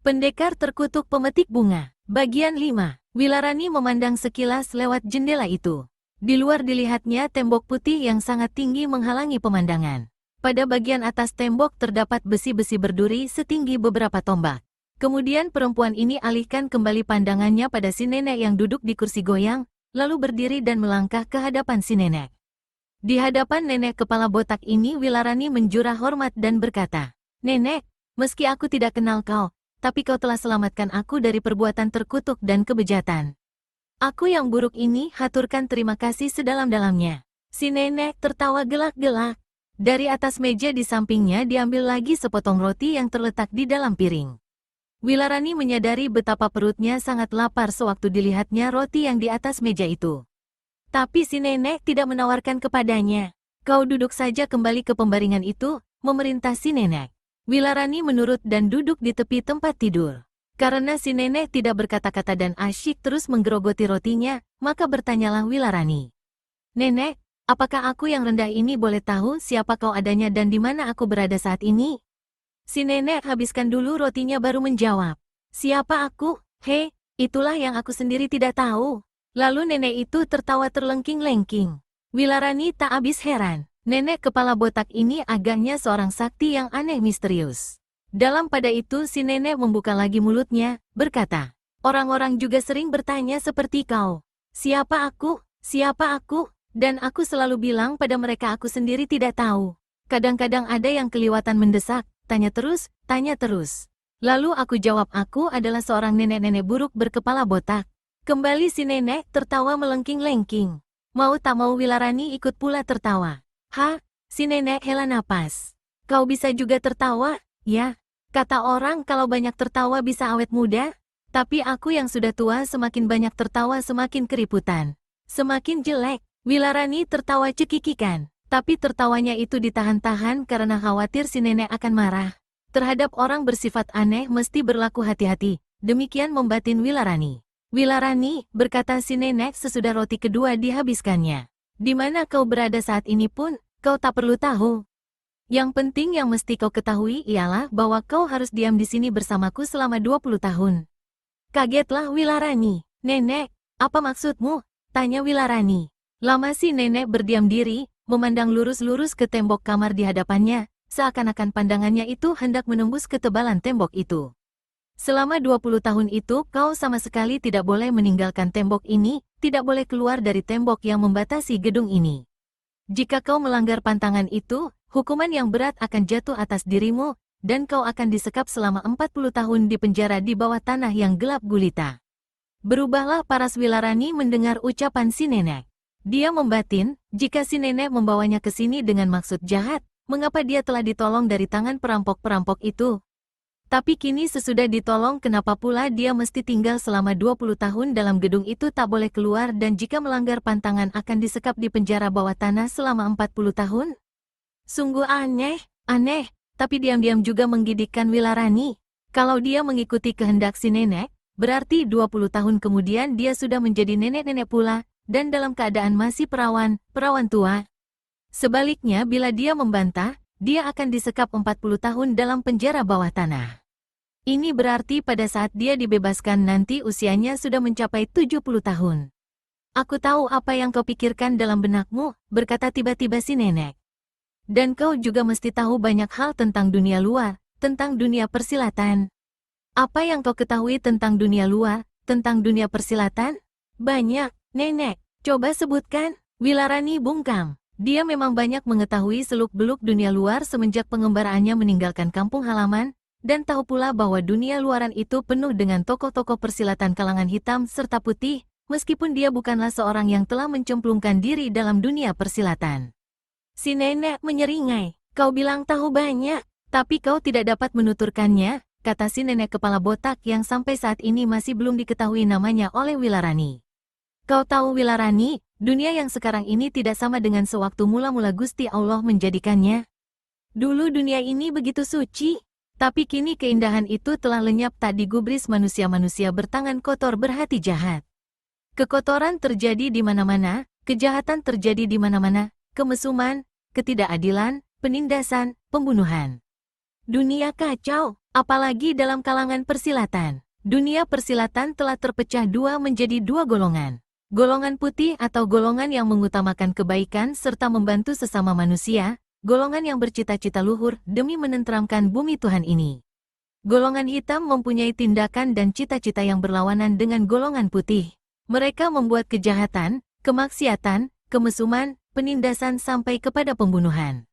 Pendekar terkutuk pemetik bunga. Bagian 5. Wilarani memandang sekilas lewat jendela itu. Di luar dilihatnya tembok putih yang sangat tinggi menghalangi pemandangan. Pada bagian atas tembok terdapat besi-besi berduri setinggi beberapa tombak. Kemudian perempuan ini alihkan kembali pandangannya pada si nenek yang duduk di kursi goyang, lalu berdiri dan melangkah ke hadapan si nenek. Di hadapan nenek kepala botak ini Wilarani menjurah hormat dan berkata, "Nenek, meski aku tidak kenal kau, tapi kau telah selamatkan aku dari perbuatan terkutuk dan kebejatan. Aku yang buruk ini haturkan terima kasih sedalam-dalamnya." Si nenek tertawa gelak-gelak. Dari atas meja di sampingnya diambil lagi sepotong roti yang terletak di dalam piring. Wilarani menyadari betapa perutnya sangat lapar sewaktu dilihatnya roti yang di atas meja itu. Tapi si nenek tidak menawarkan kepadanya. "Kau duduk saja kembali ke pembaringan itu," memerintah si nenek. Wilarani menurut dan duduk di tepi tempat tidur. Karena si nenek tidak berkata-kata dan asyik terus menggerogoti rotinya, maka bertanyalah Wilarani. "Nenek, apakah aku yang rendah ini boleh tahu siapa kau adanya dan di mana aku berada saat ini?" Si nenek habiskan dulu rotinya baru menjawab. "Siapa aku? Hei, itulah yang aku sendiri tidak tahu." Lalu nenek itu tertawa terlengking-lengking. Wilarani tak habis heran. Nenek kepala botak ini agaknya seorang sakti yang aneh misterius. Dalam pada itu si nenek membuka lagi mulutnya, berkata, "Orang-orang juga sering bertanya seperti kau. Siapa aku? Siapa aku? Dan aku selalu bilang pada mereka aku sendiri tidak tahu. Kadang-kadang ada yang keliwatan mendesak, tanya terus, tanya terus. Lalu aku jawab aku adalah seorang nenek-nenek buruk berkepala botak." Kembali si nenek tertawa melengking-lengking. Mau tak mau Wilarani ikut pula tertawa. "Hah?" Si nenek hela napas. "Kau bisa juga tertawa, ya? Kata orang kalau banyak tertawa bisa awet muda. Tapi aku yang sudah tua semakin banyak tertawa semakin keriputan. Semakin jelek." Wilarani tertawa cekikikan. Tapi tertawanya itu ditahan-tahan karena khawatir si nenek akan marah. Terhadap orang bersifat aneh mesti berlaku hati-hati. Demikian membatin Wilarani. "Wilarani," berkata si nenek sesudah roti kedua dihabiskannya. "Di mana kau berada saat ini pun, kau tak perlu tahu. Yang penting yang mesti kau ketahui ialah bahwa kau harus diam di sini bersamaku selama 20 tahun. Kagetlah Wilarani. "Nenek, apa maksudmu?" tanya Wilarani. Lama si nenek berdiam diri, memandang lurus-lurus ke tembok kamar di hadapannya, seakan-akan pandangannya itu hendak menembus ketebalan tembok itu. "Selama 20 tahun itu kau sama sekali tidak boleh meninggalkan tembok ini, tidak boleh keluar dari tembok yang membatasi gedung ini. Jika kau melanggar pantangan itu, hukuman yang berat akan jatuh atas dirimu, dan kau akan disekap selama 40 tahun di penjara di bawah tanah yang gelap gulita." Berubahlah paras Wilarani mendengar ucapan si nenek. Dia membatin, jika si nenek membawanya ke sini dengan maksud jahat, mengapa dia telah ditolong dari tangan perampok-perampok itu? Tapi kini sesudah ditolong kenapa pula dia mesti tinggal selama 20 tahun dalam gedung itu tak boleh keluar dan jika melanggar pantangan akan disekap di penjara bawah tanah selama 40 tahun? Sungguh aneh, tapi diam-diam juga menggigitkan Wilarani. Kalau dia mengikuti kehendak si nenek, berarti 20 tahun kemudian dia sudah menjadi nenek-nenek pula, dan dalam keadaan masih perawan tua. Sebaliknya bila dia membantah, dia akan disekap 40 tahun dalam penjara bawah tanah. Ini berarti pada saat dia dibebaskan nanti usianya sudah mencapai 70 tahun. "Aku tahu apa yang kau pikirkan dalam benakmu," berkata tiba-tiba si nenek. "Dan kau juga mesti tahu banyak hal tentang dunia luar, tentang dunia persilatan." "Apa yang kau ketahui tentang dunia luar, tentang dunia persilatan?" "Banyak, nenek. Coba sebutkan." Wilarani bungkam. Dia memang banyak mengetahui seluk-beluk dunia luar semenjak pengembaraannya meninggalkan kampung halaman, dan tahu pula bahwa dunia luaran itu penuh dengan tokoh-tokoh persilatan kalangan hitam serta putih, meskipun dia bukanlah seorang yang telah mencemplungkan diri dalam dunia persilatan. Si nenek menyeringai. "Kau bilang tahu banyak, tapi kau tidak dapat menuturkannya," kata si nenek kepala botak yang sampai saat ini masih belum diketahui namanya oleh Wilarani. "Kau tahu Wilarani, dunia yang sekarang ini tidak sama dengan sewaktu mula-mula Gusti Allah menjadikannya. Dulu dunia ini begitu suci, tapi kini keindahan itu telah lenyap tak digubris manusia-manusia bertangan kotor berhati jahat. Kekotoran terjadi di mana-mana, kejahatan terjadi di mana-mana, kemesuman, ketidakadilan, penindasan, pembunuhan. Dunia kacau, Apalagi dalam kalangan persilatan. Dunia persilatan telah terpecah dua menjadi dua golongan. Golongan putih atau golongan yang mengutamakan kebaikan serta membantu sesama manusia, golongan yang bercita-cita luhur demi menenteramkan bumi Tuhan ini. Golongan hitam mempunyai tindakan dan cita-cita yang berlawanan dengan golongan putih. Mereka membuat kejahatan, kemaksiatan, kemesuman, penindasan sampai kepada pembunuhan.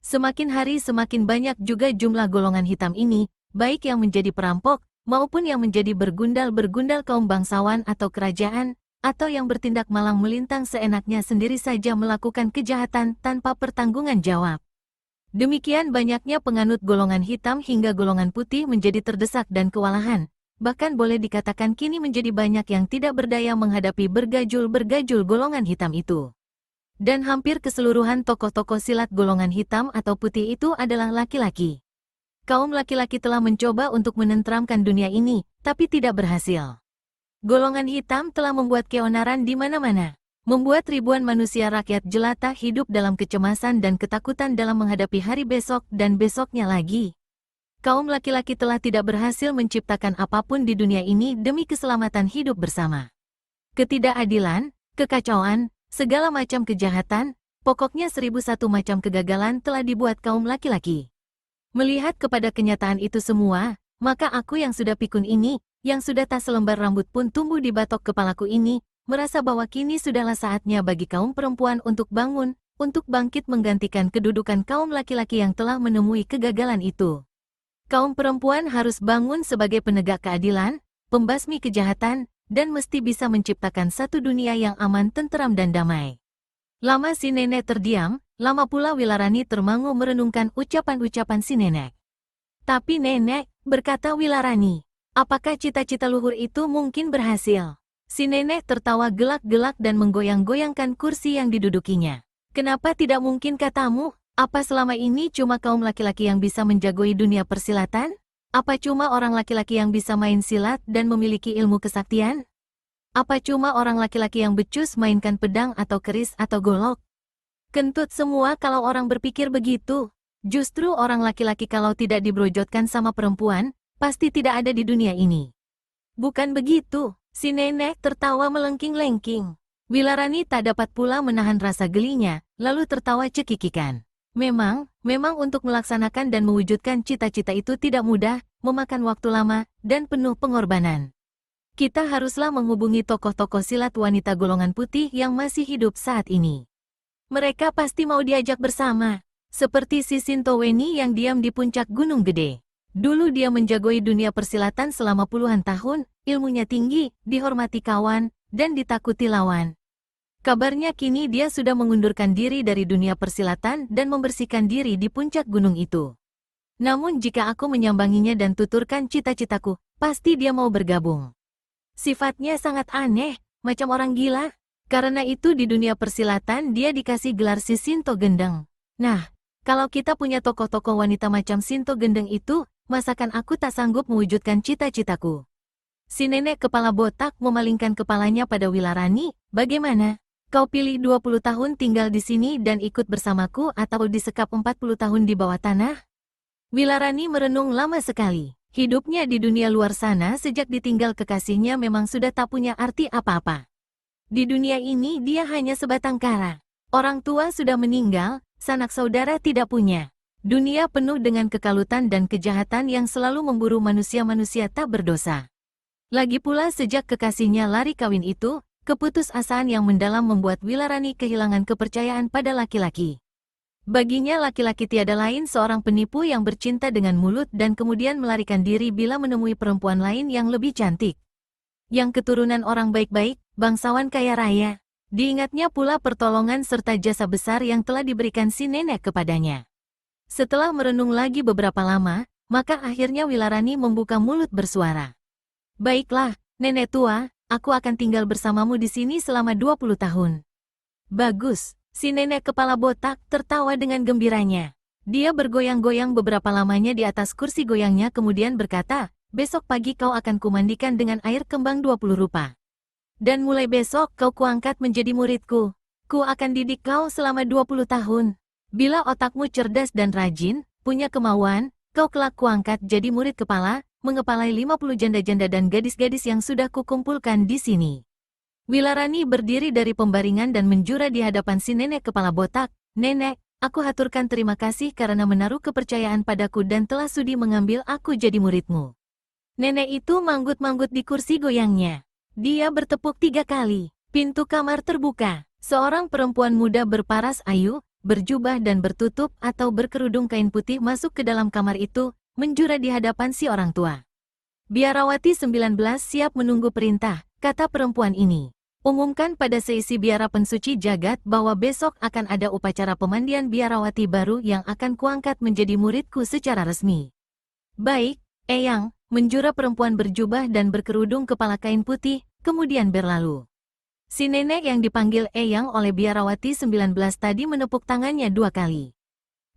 Semakin hari semakin banyak juga jumlah golongan hitam ini, baik yang menjadi perampok, maupun yang menjadi bergundal-bergundal kaum bangsawan atau kerajaan, atau yang bertindak malang melintang seenaknya sendiri saja melakukan kejahatan tanpa pertanggungan jawab. Demikian banyaknya penganut golongan hitam hingga golongan putih menjadi terdesak dan kewalahan. Bahkan boleh dikatakan kini menjadi banyak yang tidak berdaya menghadapi bergajul-bergajul golongan hitam itu. Dan hampir keseluruhan tokoh-tokoh silat golongan hitam atau putih itu adalah laki-laki. Kaum laki-laki telah mencoba untuk menenteramkan dunia ini, tapi tidak berhasil. Golongan hitam telah membuat keonaran di mana-mana. Membuat ribuan manusia rakyat jelata hidup dalam kecemasan dan ketakutan dalam menghadapi hari besok dan besoknya lagi. Kaum laki-laki telah tidak berhasil menciptakan apapun di dunia ini demi keselamatan hidup bersama. Ketidakadilan, kekacauan, segala macam kejahatan, pokoknya 1001 macam kegagalan telah dibuat kaum laki-laki. Melihat kepada kenyataan itu semua, maka aku yang sudah pikun ini, yang sudah tak selembar rambut pun tumbuh di batok kepalaku ini, merasa bahwa kini sudahlah saatnya bagi kaum perempuan untuk bangun, untuk bangkit menggantikan kedudukan kaum laki-laki yang telah menemui kegagalan itu. Kaum perempuan harus bangun sebagai penegak keadilan, pembasmi kejahatan, dan mesti bisa menciptakan satu dunia yang aman, tenteram dan damai. Lama si nenek terdiam, lama pula Wilarani termangu merenungkan ucapan-ucapan si nenek. Tapi nenek, berkata Wilarani, apakah cita-cita luhur itu mungkin berhasil? Si nenek tertawa gelak-gelak dan menggoyang-goyangkan kursi yang didudukinya. Kenapa tidak mungkin katamu? Apa selama ini cuma kaum laki-laki yang bisa menjagoi dunia persilatan? Apa cuma orang laki-laki yang bisa main silat dan memiliki ilmu kesaktian? Apa cuma orang laki-laki yang becus mainkan pedang atau keris atau golok? Kentut semua kalau orang berpikir begitu. Justru orang laki-laki kalau tidak dibrojotkan sama perempuan, pasti tidak ada di dunia ini. Bukan begitu, si nenek tertawa melengking-lengking. Wilarani tak dapat pula menahan rasa gelinya, lalu tertawa cekikikan. Memang untuk melaksanakan dan mewujudkan cita-cita itu tidak mudah, memakan waktu lama, dan penuh pengorbanan. Kita haruslah menghubungi tokoh-tokoh silat wanita golongan putih yang masih hidup saat ini. Mereka pasti mau diajak bersama, seperti si Sintoweni yang diam di puncak Gunung Gede. Dulu dia menjagoi dunia persilatan selama puluhan tahun, ilmunya tinggi, dihormati kawan, dan ditakuti lawan. Kabarnya kini dia sudah mengundurkan diri dari dunia persilatan dan membersihkan diri di puncak gunung itu. Namun jika aku menyambanginya dan tuturkan cita-citaku, pasti dia mau bergabung. Sifatnya sangat aneh, macam orang gila. Karena itu di dunia persilatan dia dikasih gelar si Sinto Gendeng. Nah, kalau kita punya tokoh-tokoh wanita macam Sinto Gendeng itu, masakan aku tak sanggup mewujudkan cita-citaku. Si nenek kepala botak memalingkan kepalanya pada Wilarani, bagaimana? Kau pilih 20 tahun tinggal di sini dan ikut bersamaku atau disekap 40 tahun di bawah tanah? Wilarani merenung lama sekali. Hidupnya di dunia luar sana sejak ditinggal kekasihnya memang sudah tak punya arti apa-apa. Di dunia ini dia hanya sebatang kara. Orang tua sudah meninggal, sanak saudara tidak punya. Dunia penuh dengan kekalutan dan kejahatan yang selalu memburu manusia-manusia tak berdosa. Lagi pula sejak kekasihnya lari kawin itu, keputusasaan yang mendalam membuat Wilarani kehilangan kepercayaan pada laki-laki. Baginya laki-laki tiada lain seorang penipu yang bercinta dengan mulut dan kemudian melarikan diri bila menemui perempuan lain yang lebih cantik. Yang keturunan orang baik-baik, bangsawan kaya raya. Diingatnya pula pertolongan serta jasa besar yang telah diberikan si nenek kepadanya. Setelah merenung lagi beberapa lama, maka akhirnya Wilarani membuka mulut bersuara. Baiklah, nenek tua, aku akan tinggal bersamamu di sini selama 20 tahun. Bagus, si nenek kepala botak tertawa dengan gembiranya. Dia bergoyang-goyang beberapa lamanya di atas kursi goyangnya kemudian berkata, besok pagi kau akan kumandikan dengan air kembang 20 rupa. Dan mulai besok kau kuangkat menjadi muridku. Ku akan didik kau selama 20 tahun. Bila otakmu cerdas dan rajin, punya kemauan, kau kelak kuangkat jadi murid kepala, mengepalai 50 janda-janda dan gadis-gadis yang sudah kukumpulkan di sini. Wilarani berdiri dari pembaringan dan menjura di hadapan si nenek kepala botak. Nenek, aku haturkan terima kasih karena menaruh kepercayaan padaku dan telah sudi mengambil aku jadi muridmu. Nenek itu manggut-manggut di kursi goyangnya. Dia bertepuk 3 kali. Pintu kamar terbuka. Seorang perempuan muda berparas ayu, berjubah dan bertutup atau berkerudung kain putih masuk ke dalam kamar itu, menjura di hadapan si orang tua. Biarawati 19 siap menunggu perintah, kata perempuan ini. Umumkan pada seisi biara pensuci jagat bahwa besok akan ada upacara pemandian biarawati baru yang akan kuangkat menjadi muridku secara resmi. Baik, Eyang, menjura perempuan berjubah dan berkerudung kepala kain putih, kemudian berlalu. Si nenek yang dipanggil Eyang oleh biarawati 19 tadi menepuk tangannya 2 kali.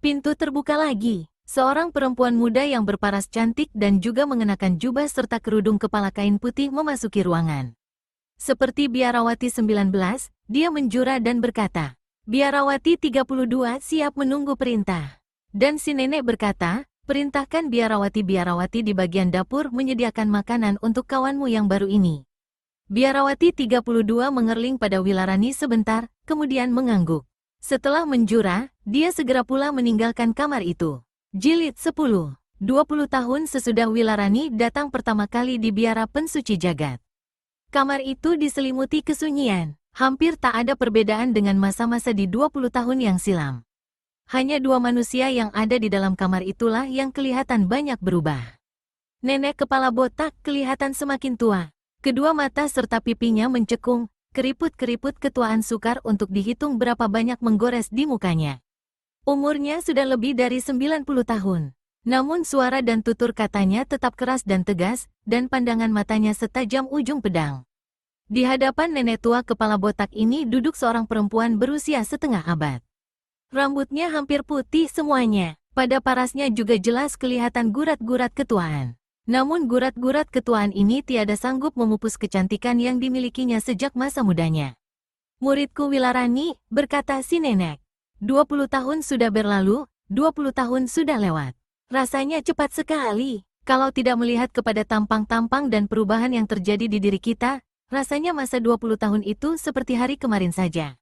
Pintu terbuka lagi. Seorang perempuan muda yang berparas cantik dan juga mengenakan jubah serta kerudung kepala kain putih memasuki ruangan. Seperti biarawati 19, dia menjura dan berkata, Biarawati 32 siap menunggu perintah. Dan si nenek berkata, perintahkan biarawati-biarawati di bagian dapur menyediakan makanan untuk kawanmu yang baru ini. Biarawati 32 mengerling pada Wilarani sebentar, kemudian mengangguk. Setelah menjura, dia segera pula meninggalkan kamar itu. Jilid 10. 20 tahun sesudah Wilarani datang pertama kali di biara pensuci jagat. Kamar itu diselimuti kesunyian. Hampir tak ada perbedaan dengan masa-masa di 20 tahun yang silam. Hanya 2 manusia yang ada di dalam kamar itulah yang kelihatan banyak berubah. Nenek kepala botak kelihatan semakin tua. Kedua mata serta pipinya mencekung, keriput-keriput ketuaan sukar untuk dihitung berapa banyak menggores di mukanya. Umurnya sudah lebih dari 90 tahun. Namun suara dan tutur katanya tetap keras dan tegas, dan pandangan matanya setajam ujung pedang. Di hadapan nenek tua kepala botak ini duduk seorang perempuan berusia setengah abad. Rambutnya hampir putih semuanya, pada parasnya juga jelas kelihatan gurat-gurat ketuaan. Namun gurat-gurat ketuaan ini tiada sanggup memupus kecantikan yang dimilikinya sejak masa mudanya. Muridku Wilarani, berkata si nenek. 20 tahun sudah berlalu, 20 tahun sudah lewat. Rasanya cepat sekali. Kalau tidak melihat kepada tampang-tampang dan perubahan yang terjadi di diri kita, rasanya masa 20 tahun itu seperti hari kemarin saja.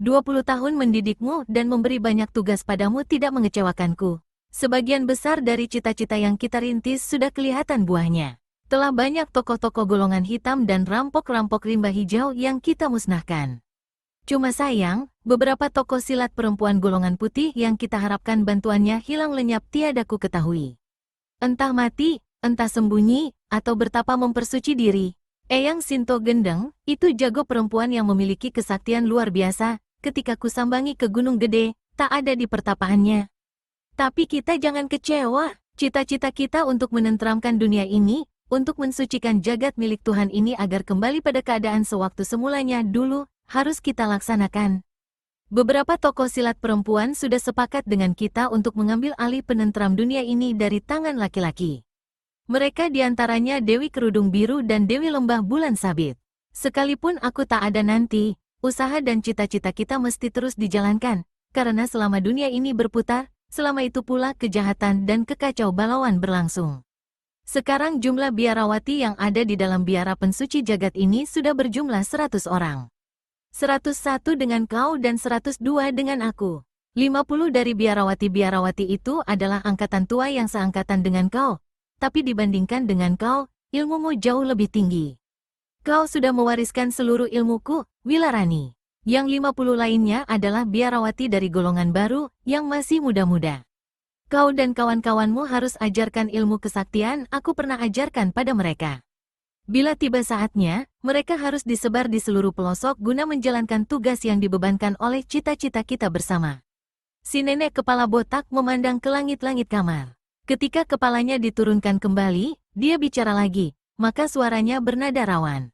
20 tahun mendidikmu dan memberi banyak tugas padamu tidak mengecewakanku. Sebagian besar dari cita-cita yang kita rintis sudah kelihatan buahnya. Telah banyak tokoh-tokoh golongan hitam dan rampok-rampok rimba hijau yang kita musnahkan. Cuma sayang, beberapa tokoh silat perempuan golongan putih yang kita harapkan bantuannya hilang lenyap tiada ku ketahui. Entah mati, entah sembunyi, atau bertapa mempersuci diri. Eyang Sinto Gendeng, itu jago perempuan yang memiliki kesaktian luar biasa, ketika ku sambangi ke Gunung Gede, tak ada di pertapaannya. Tapi kita jangan kecewa, cita-cita kita untuk menenteramkan dunia ini, untuk mensucikan jagat milik Tuhan ini agar kembali pada keadaan sewaktu semulanya dulu, harus kita laksanakan. Beberapa tokoh silat perempuan sudah sepakat dengan kita untuk mengambil alih penenteram dunia ini dari tangan laki-laki. Mereka diantaranya Dewi Kerudung Biru dan Dewi Lembah Bulan Sabit. Sekalipun aku tak ada nanti, usaha dan cita-cita kita mesti terus dijalankan, karena selama dunia ini berputar, selama itu pula kejahatan dan kekacau balauan berlangsung. Sekarang jumlah biarawati yang ada di dalam biara pensuci jagat ini sudah berjumlah 100 orang. 101 dengan kau dan 102 dengan aku. 50 dari biarawati-biarawati itu adalah angkatan tua yang seangkatan dengan kau. Tapi dibandingkan dengan kau, ilmumu jauh lebih tinggi. Kau sudah mewariskan seluruh ilmuku, Wilarani. Yang 50 lainnya adalah biarawati dari golongan baru, yang masih muda-muda. Kau dan kawan-kawanmu harus ajarkan ilmu kesaktian aku pernah ajarkan pada mereka. Bila tiba saatnya, mereka harus disebar di seluruh pelosok guna menjalankan tugas yang dibebankan oleh cita-cita kita bersama. Si nenek kepala botak memandang ke langit-langit kamar. Ketika kepalanya diturunkan kembali, dia bicara lagi, maka suaranya bernada rawan.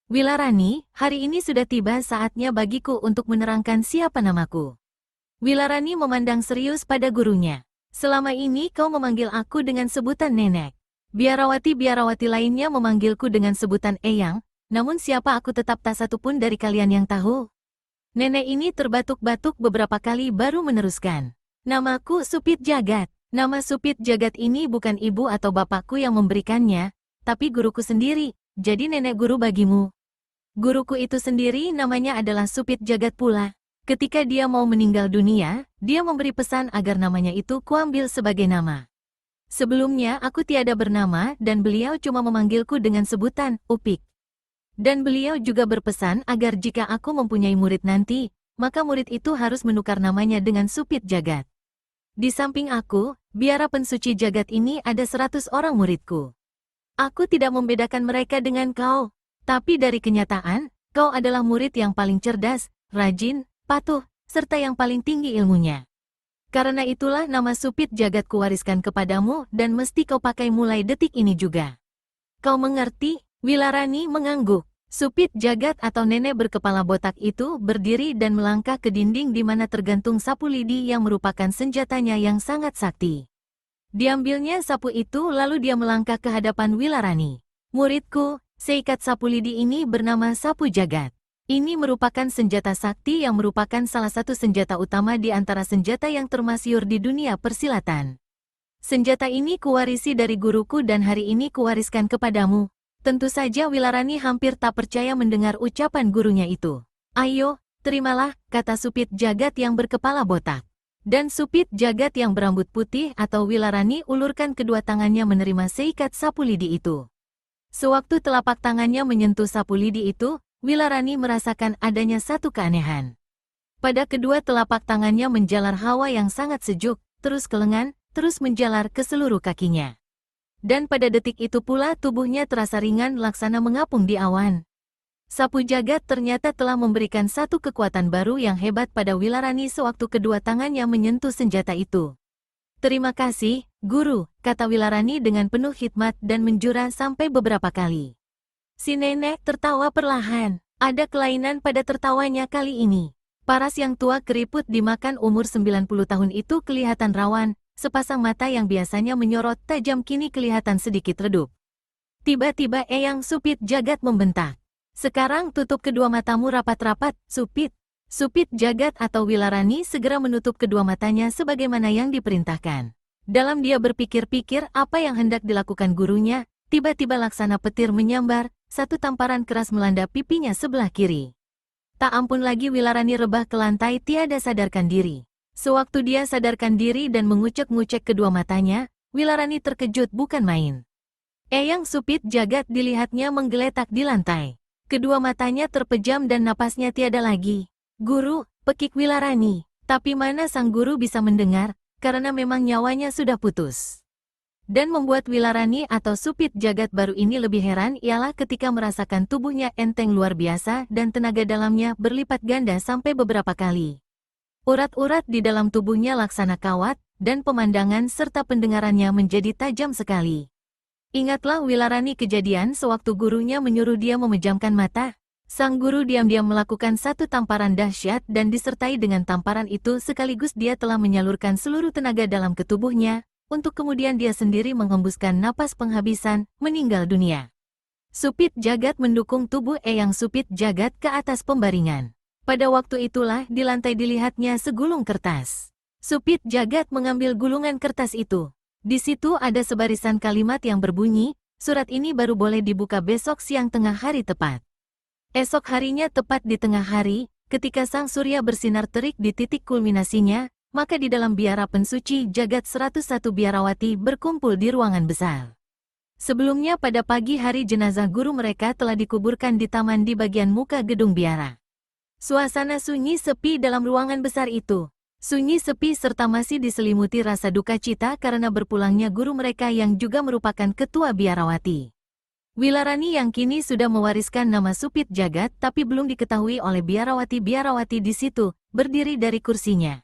Wilarani, hari ini sudah tiba saatnya bagiku untuk menerangkan siapa namaku. Wilarani memandang serius pada gurunya. Selama ini kau memanggil aku dengan sebutan nenek. Biarawati-biarawati lainnya memanggilku dengan sebutan Eyang, namun siapa aku tetap tak satu pun dari kalian yang tahu. Nenek ini terbatuk-batuk beberapa kali baru meneruskan. Namaku Supit Jagat. Nama Supit Jagat ini bukan ibu atau bapakku yang memberikannya, tapi guruku sendiri, jadi nenek guru bagimu. Guruku itu sendiri namanya adalah Supit Jagat pula. Ketika dia mau meninggal dunia, dia memberi pesan agar namanya itu kuambil sebagai nama. Sebelumnya aku tiada bernama dan beliau cuma memanggilku dengan sebutan Upik. Dan beliau juga berpesan agar jika aku mempunyai murid nanti, maka murid itu harus menukar namanya dengan Supit Jagat. Di samping aku, biara pensuci jagat ini ada 100 orang muridku. Aku tidak membedakan mereka dengan kau, tapi dari kenyataan, kau adalah murid yang paling cerdas, rajin, patuh, serta yang paling tinggi ilmunya. Karena itulah nama Supit Jagat kuwariskan kepadamu dan mesti kau pakai mulai detik ini juga. Kau mengerti? Wilarani mengangguk. Supit Jagat atau nenek berkepala botak itu berdiri dan melangkah ke dinding di mana tergantung sapu lidi yang merupakan senjatanya yang sangat sakti. Diambilnya sapu itu lalu dia melangkah ke hadapan Wilarani. Muridku, seikat sapu lidi ini bernama Sapu Jagat. Ini merupakan senjata sakti yang merupakan salah satu senjata utama di antara senjata yang termasyhur di dunia persilatan. Senjata ini kuwarisi dari guruku dan hari ini kuwariskan kepadamu. Tentu saja Wilarani hampir tak percaya mendengar ucapan gurunya itu. Ayo, terimalah, kata Supit Jagat yang berkepala botak. Dan Supit Jagat yang berambut putih atau Wilarani ulurkan kedua tangannya menerima seikat sapu lidi itu. Sewaktu telapak tangannya menyentuh sapu lidi itu, Wilarani merasakan adanya satu keanehan. Pada kedua telapak tangannya menjalar hawa yang sangat sejuk, terus ke lengan, terus menjalar ke seluruh kakinya. Dan pada detik itu pula tubuhnya terasa ringan laksana mengapung di awan. Sapu Jagat ternyata telah memberikan satu kekuatan baru yang hebat pada Wilarani sewaktu kedua tangannya menyentuh senjata itu. Terima kasih, Guru, kata Wilarani dengan penuh khidmat dan menjura sampai beberapa kali. Si nenek tertawa perlahan. Ada kelainan pada tertawanya kali ini. Paras yang tua keriput dimakan umur 90 tahun itu kelihatan rawan. Sepasang mata yang biasanya menyorot tajam kini kelihatan sedikit redup. Tiba-tiba Eyang Supit Jagat membentak. Sekarang tutup kedua matamu rapat-rapat, Supit. Supit Jagat atau Wilarani segera menutup kedua matanya sebagaimana yang diperintahkan. Dalam dia berpikir-pikir apa yang hendak dilakukan gurunya, tiba-tiba laksana petir menyambar, satu tamparan keras melanda pipinya sebelah kiri. Tak ampun lagi Wilarani rebah ke lantai tiada sadarkan diri. Sewaktu dia sadarkan diri dan mengucek-ngucek kedua matanya, Wilarani terkejut bukan main. Eyang Supit Jagat dilihatnya menggeletak di lantai. Kedua matanya terpejam dan napasnya tiada lagi. Guru, pekik Wilarani. Tapi mana sang guru bisa mendengar, karena memang nyawanya sudah putus. Dan membuat Wilarani atau Supit Jagat baru ini lebih heran ialah ketika merasakan tubuhnya enteng luar biasa dan tenaga dalamnya berlipat ganda sampai beberapa kali. Urat-urat di dalam tubuhnya laksana kawat, dan pemandangan serta pendengarannya menjadi tajam sekali. Ingatlah Wilarani kejadian sewaktu gurunya menyuruh dia memejamkan mata. Sang guru diam-diam melakukan satu tamparan dahsyat dan disertai dengan tamparan itu sekaligus dia telah menyalurkan seluruh tenaga dalam ke tubuhnya, untuk kemudian dia sendiri menghembuskan napas penghabisan, meninggal dunia. Supit Jagat mendukung tubuh Eyang Supit Jagat ke atas pembaringan. Pada waktu itulah di lantai dilihatnya segulung kertas. Supit Jagat mengambil gulungan kertas itu. Di situ ada sebarisan kalimat yang berbunyi, surat ini baru boleh dibuka besok siang tengah hari tepat. Esok harinya tepat di tengah hari, ketika sang surya bersinar terik di titik kulminasinya, maka di dalam biara pensuci jagat 101 biarawati berkumpul di ruangan besar. Sebelumnya pada pagi hari jenazah guru mereka telah dikuburkan di taman di bagian muka gedung biara. Suasana sunyi sepi dalam ruangan besar itu. Sunyi sepi serta masih diselimuti rasa duka cita karena berpulangnya guru mereka yang juga merupakan ketua biarawati. Wilarani yang kini sudah mewariskan nama Supit Jagat tapi belum diketahui oleh biarawati-biarawati di situ, berdiri dari kursinya.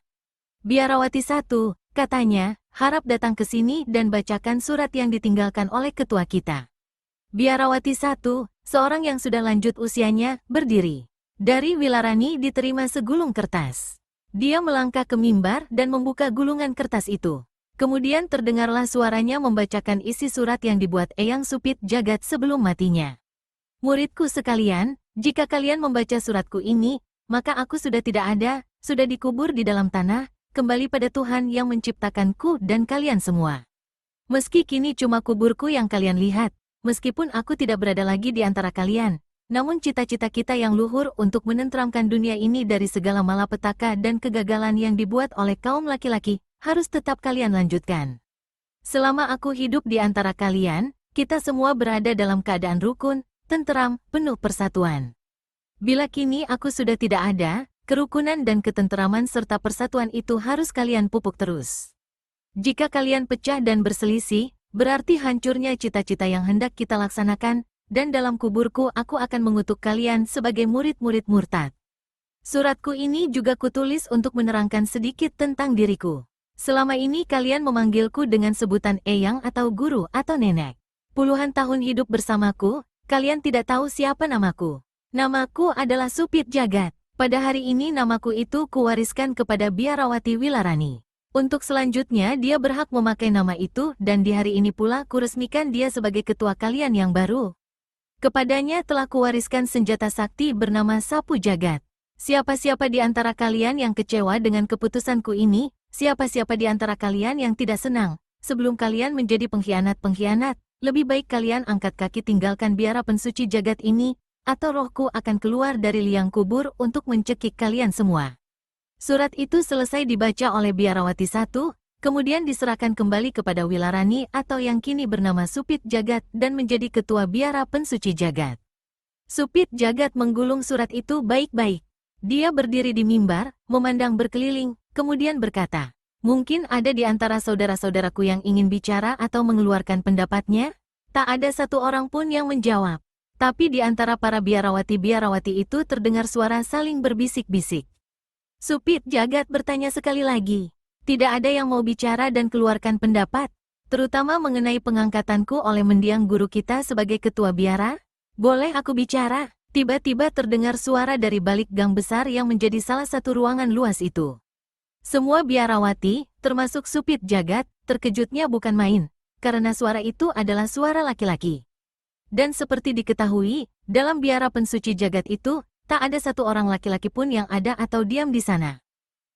Biarawati 1, katanya, harap datang ke sini dan bacakan surat yang ditinggalkan oleh ketua kita. Biarawati 1, seorang yang sudah lanjut usianya, berdiri. Dari Wilarani diterima segulung kertas. Dia melangkah ke mimbar dan membuka gulungan kertas itu. Kemudian terdengarlah suaranya membacakan isi surat yang dibuat Eyang Supit Jagat sebelum matinya. Muridku sekalian, jika kalian membaca suratku ini, maka aku sudah tidak ada, sudah dikubur di dalam tanah, kembali pada Tuhan yang menciptakanku dan kalian semua. Meski kini cuma kuburku yang kalian lihat, meskipun aku tidak berada lagi di antara kalian, namun cita-cita kita yang luhur untuk menenteramkan dunia ini dari segala malapetaka dan kegagalan yang dibuat oleh kaum laki-laki, harus tetap kalian lanjutkan. Selama aku hidup di antara kalian, kita semua berada dalam keadaan rukun, tenteram, penuh persatuan. Bila kini aku sudah tidak ada, kerukunan dan ketenteraman serta persatuan itu harus kalian pupuk terus. Jika kalian pecah dan berselisih, berarti hancurnya cita-cita yang hendak kita laksanakan, dan dalam kuburku aku akan mengutuk kalian sebagai murid-murid murtad. Suratku ini juga kutulis untuk menerangkan sedikit tentang diriku. Selama ini kalian memanggilku dengan sebutan eyang atau guru atau nenek. Puluhan tahun hidup bersamaku, kalian tidak tahu siapa namaku. Namaku adalah Supit Jagat. Pada hari ini namaku itu kuwariskan kepada Biarawati Wilarani. Untuk selanjutnya dia berhak memakai nama itu dan di hari ini pula kuresmikan dia sebagai ketua kalian yang baru. Kepadanya telah kuwariskan senjata sakti bernama Sapu Jagat. Siapa-siapa di antara kalian yang kecewa dengan keputusanku ini, siapa-siapa di antara kalian yang tidak senang, sebelum kalian menjadi pengkhianat-pengkhianat, lebih baik kalian angkat kaki tinggalkan biara pensuci jagat ini, atau rohku akan keluar dari liang kubur untuk mencekik kalian semua. Surat itu selesai dibaca oleh Biarawati I, kemudian diserahkan kembali kepada Wilarani atau yang kini bernama Supit Jagat dan menjadi ketua biara pensuci jagat. Supit Jagat menggulung surat itu baik-baik. Dia berdiri di mimbar, memandang berkeliling, kemudian berkata, "Mungkin ada di antara saudara-saudaraku yang ingin bicara atau mengeluarkan pendapatnya?" Tak ada satu orang pun yang menjawab. Tapi di antara para biarawati-biarawati itu terdengar suara saling berbisik-bisik. Supit Jagat bertanya sekali lagi. Tidak ada yang mau bicara dan keluarkan pendapat, terutama mengenai pengangkatanku oleh mendiang guru kita sebagai ketua biara? Boleh aku bicara? Tiba-tiba terdengar suara dari balik gang besar yang menjadi salah satu ruangan luas itu. Semua biarawati, termasuk Supit Jagat, terkejutnya bukan main, karena suara itu adalah suara laki-laki. Dan seperti diketahui, dalam biara pensuci jagat itu, tak ada satu orang laki-laki pun yang ada atau diam di sana.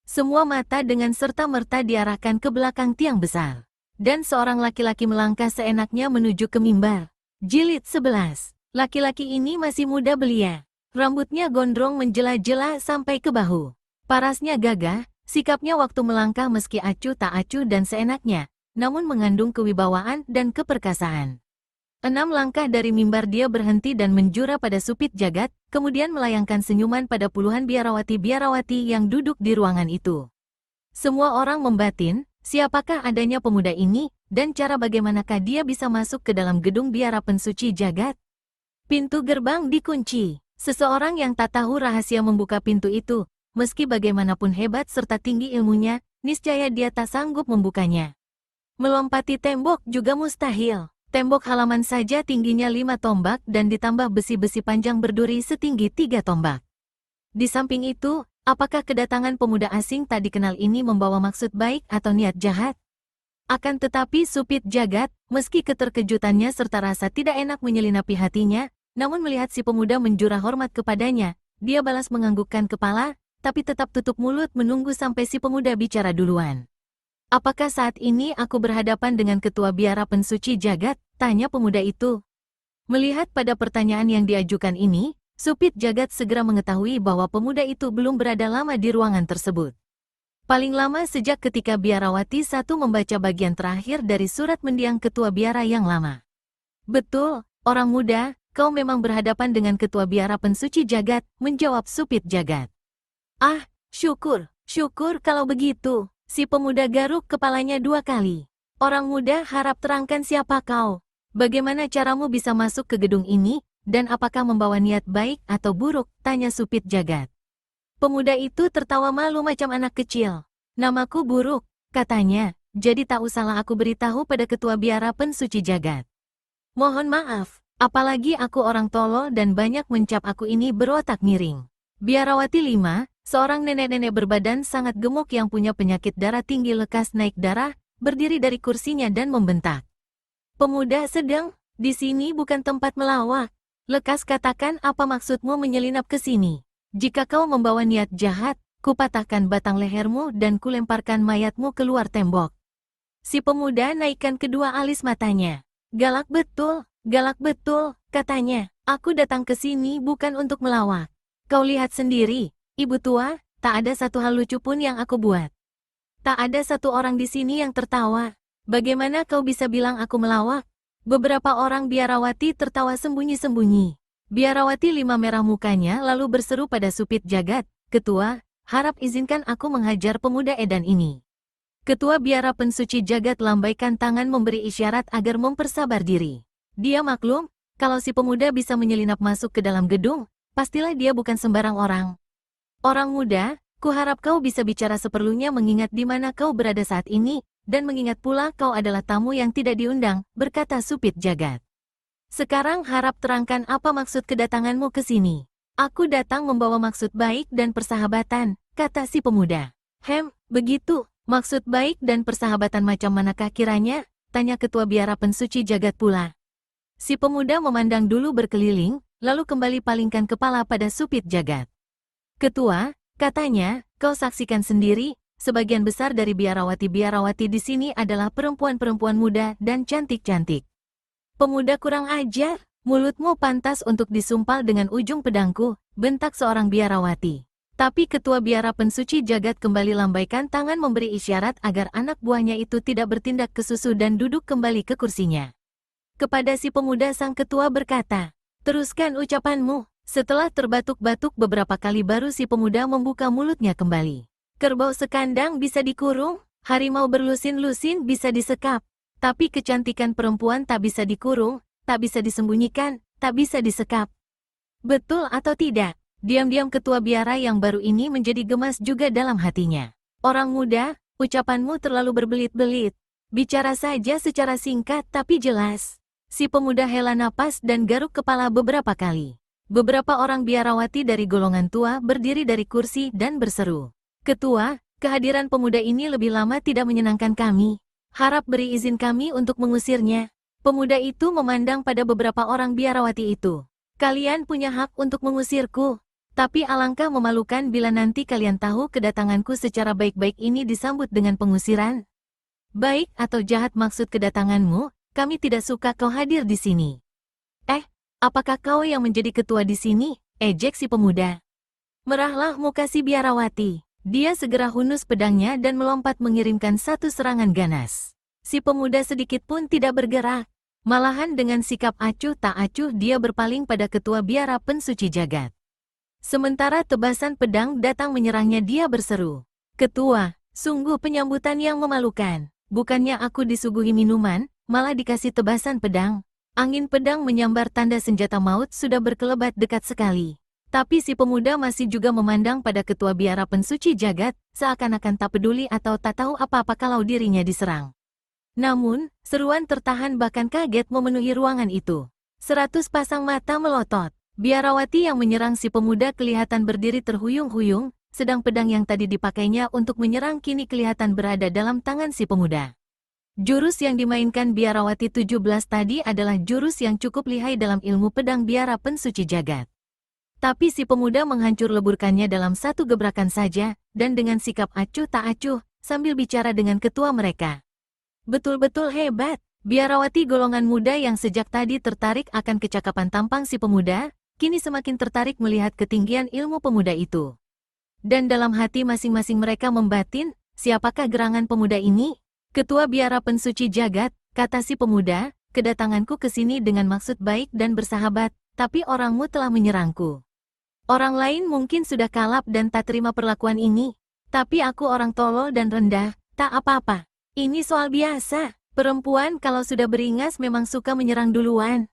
Semua mata dengan serta-merta diarahkan ke belakang tiang besar. Dan seorang laki-laki melangkah seenaknya menuju ke mimbar. Jilid 11. Laki-laki ini masih muda belia. Rambutnya gondrong menjela-jela sampai ke bahu. Parasnya gagah, sikapnya waktu melangkah meski acuh tak acuh dan seenaknya, namun mengandung kewibawaan dan keperkasaan. 6 langkah dari mimbar dia berhenti dan menjura pada Supit Jagat, kemudian melayangkan senyuman pada puluhan biarawati-biarawati yang duduk di ruangan itu. Semua orang membatin, siapakah adanya pemuda ini, dan cara bagaimanakah dia bisa masuk ke dalam gedung biara pensuci jagat? Pintu gerbang dikunci. Seseorang yang tak tahu rahasia membuka pintu itu, meski bagaimanapun hebat serta tinggi ilmunya, niscaya dia tak sanggup membukanya. Melompati tembok juga mustahil. Tembok halaman saja tingginya 5 tombak dan ditambah besi-besi panjang berduri setinggi 3 tombak. Di samping itu, apakah kedatangan pemuda asing tak dikenal ini membawa maksud baik atau niat jahat? Akan tetapi Supit Jagat, meski keterkejutannya serta rasa tidak enak menyelinap hatinya, namun melihat si pemuda menjura hormat kepadanya, dia balas menganggukkan kepala, tapi tetap tutup mulut menunggu sampai si pemuda bicara duluan. "Apakah saat ini aku berhadapan dengan ketua biara pensuci jagat?" tanya pemuda itu. Melihat pada pertanyaan yang diajukan ini, Supit Jagat segera mengetahui bahwa pemuda itu belum berada lama di ruangan tersebut. Paling lama sejak ketika Biarawati I membaca bagian terakhir dari surat mendiang ketua biara yang lama. "Betul, orang muda, kau memang berhadapan dengan ketua biara pensuci jagat," menjawab Supit Jagat. "Ah, syukur kalau begitu." Si pemuda garuk kepalanya 2 kali. "Orang muda, harap terangkan siapa kau? Bagaimana caramu bisa masuk ke gedung ini, dan apakah membawa niat baik atau buruk?" tanya Supit Jagat. Pemuda itu tertawa malu macam anak kecil. "Namaku Buruk," katanya, "jadi tak usahlah aku beritahu pada ketua biara pensuci jagat. Mohon maaf, apalagi aku orang tolol dan banyak mencap aku ini berotak miring." Biarawati 5, seorang nenek-nenek berbadan sangat gemuk yang punya penyakit darah tinggi lekas naik darah, berdiri dari kursinya dan membentak. "Pemuda sedang, di sini bukan tempat melawak. Lekas katakan apa maksudmu menyelinap ke sini. Jika kau membawa niat jahat, kupatahkan batang lehermu dan kulemparkan mayatmu keluar tembok. Si pemuda naikkan kedua alis matanya. Galak betul, katanya. Aku datang ke sini bukan untuk melawak. Kau lihat sendiri, ibu tua, tak ada satu hal lucu pun yang aku buat. Tak ada satu orang di sini yang tertawa. Bagaimana kau bisa bilang aku melawak? Beberapa orang biarawati tertawa sembunyi-sembunyi. Biarawati lima merah mukanya lalu berseru pada Supit Jagat, Ketua, harap izinkan aku menghajar pemuda edan ini. Ketua biara pensuci jagat lambaikan tangan memberi isyarat agar mempersabar diri. Dia maklum, kalau si pemuda bisa menyelinap masuk ke dalam gedung, pastilah dia bukan sembarang orang. Orang muda, kuharap kau bisa bicara seperlunya mengingat di mana kau berada saat ini, dan mengingat pula kau adalah tamu yang tidak diundang, berkata Supit Jagat. Sekarang harap terangkan apa maksud kedatanganmu ke sini. Aku datang membawa maksud baik dan persahabatan, kata si pemuda. Begitu. Maksud baik dan persahabatan macam manakah kiranya? Tanya ketua biara pensuci jagat pula. Si pemuda memandang dulu berkeliling, lalu kembali palingkan kepala pada Supit Jagat. Ketua, katanya, kau saksikan sendiri, sebagian besar dari biarawati-biarawati di sini adalah perempuan-perempuan muda dan cantik-cantik. Pemuda kurang ajar, mulutmu pantas untuk disumpal dengan ujung pedangku, bentak seorang biarawati. Tapi ketua biara pensuci jagat kembali lambaikan tangan memberi isyarat agar anak buahnya itu tidak bertindak kesusu dan duduk kembali ke kursinya. Kepada si pemuda sang ketua berkata, teruskan ucapanmu. Setelah terbatuk-batuk beberapa kali baru si pemuda membuka mulutnya kembali. Kerbau sekandang bisa dikurung, harimau berlusin-lusin bisa disekap. Tapi kecantikan perempuan tak bisa dikurung, tak bisa disembunyikan, tak bisa disekap. Betul atau tidak? Diam-diam ketua biara yang baru ini menjadi gemas juga dalam hatinya. Orang muda, ucapanmu terlalu berbelit-belit. Bicara saja secara singkat tapi jelas. Si pemuda hela napas dan garuk kepala beberapa kali. Beberapa orang biarawati dari golongan tua berdiri dari kursi dan berseru. Ketua, kehadiran pemuda ini lebih lama tidak menyenangkan kami. Harap beri izin kami untuk mengusirnya. Pemuda itu memandang pada beberapa orang biarawati itu. Kalian punya hak untuk mengusirku. Tapi alangkah memalukan bila nanti kalian tahu kedatanganku secara baik-baik ini disambut dengan pengusiran. Baik atau jahat maksud kedatanganmu, kami tidak suka kau hadir di sini. Apakah kau yang menjadi ketua di sini? Ejek si pemuda. Merahlah muka si biarawati. Dia segera hunus pedangnya dan melompat mengirimkan satu serangan ganas. Si pemuda sedikit pun tidak bergerak. Malahan dengan sikap acuh tak acuh dia berpaling pada ketua biara pensuci jagat. Sementara tebasan pedang datang menyerangnya dia berseru. Ketua, sungguh penyambutan yang memalukan. Bukannya aku disuguhi minuman, malah dikasih tebasan pedang. Angin pedang menyambar tanda senjata maut sudah berkelebat dekat sekali. Tapi si pemuda masih juga memandang pada ketua biara pensuci jagat, seakan-akan tak peduli atau tak tahu apa-apa kalau dirinya diserang. Namun, seruan tertahan bahkan kaget memenuhi ruangan itu. 100 pasang mata melotot. Biarawati yang menyerang si pemuda kelihatan berdiri terhuyung-huyung, sedang pedang yang tadi dipakainya untuk menyerang kini kelihatan berada dalam tangan si pemuda. Jurus yang dimainkan biarawati 17 tadi adalah jurus yang cukup lihai dalam ilmu pedang biara pensuci jagat. Tapi si pemuda menghancur leburkannya dalam satu gebrakan saja, dan dengan sikap acuh tak acuh, sambil bicara dengan ketua mereka. Betul-betul hebat, biarawati golongan muda yang sejak tadi tertarik akan kecakapan tampang si pemuda, kini semakin tertarik melihat ketinggian ilmu pemuda itu. Dan dalam hati masing-masing mereka membatin, siapakah gerangan pemuda ini? Ketua biara pensuci jagat, kata si pemuda, kedatanganku ke sini dengan maksud baik dan bersahabat, tapi orangmu telah menyerangku. Orang lain mungkin sudah kalap dan tak terima perlakuan ini, tapi aku orang tolol dan rendah, tak apa-apa. Ini soal biasa, perempuan kalau sudah beringas memang suka menyerang duluan.